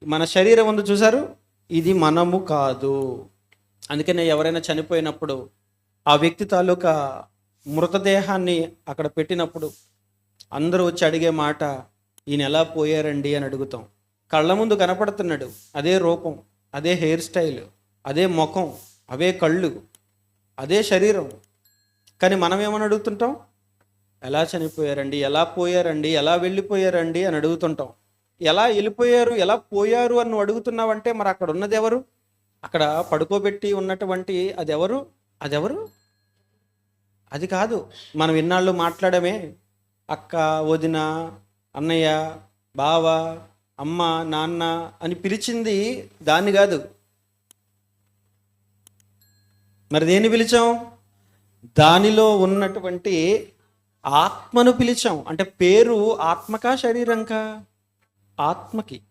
మన శరీరం ఉంది చూసారు, ఇది మనము కాదు. అందుకనే ఎవరైనా చనిపోయినప్పుడు ఆ వ్యక్తి తాలూకా మృతదేహాన్ని అక్కడ పెట్టినప్పుడు అందరూ వచ్చి అడిగే మాట, ఈయన ఎలా పోయారండి అని అడుగుతాం. కళ్ళ ముందు కనపడుతున్నాడు, అదే రూపం, అదే హెయిర్ స్టైల్, అదే ముఖం, అవే కళ్ళు, అదే శరీరం. కానీ మనం ఏమని అడుగుతుంటాం? ఎలా చనిపోయారండి, ఎలా పోయారండి, ఎలా వెళ్ళిపోయారండి అని అడుగుతుంటాం. ఎలా వెళ్ళిపోయారు, ఎలా పోయారు అని నువ్వు అడుగుతున్నావంటే మరి అక్కడ ఉన్నది ఎవరు? అక్కడ పడుకోబెట్టి ఉన్నటువంటి అదెవరు? అదెవరు? అది కాదు. మనం ఇన్నాళ్ళు మాట్లాడమే, అక్క, వదిన, అన్నయ్య, బావ, అమ్మ, నాన్న అని పిలిచింది దాన్ని కాదు. మరి దేన్ని పిలిచాం? దానిలో ఉన్నటువంటి ఆత్మను పిలిచాం. అంటే పేరు ఆత్మకా శరీరంకా? ఆత్మకి.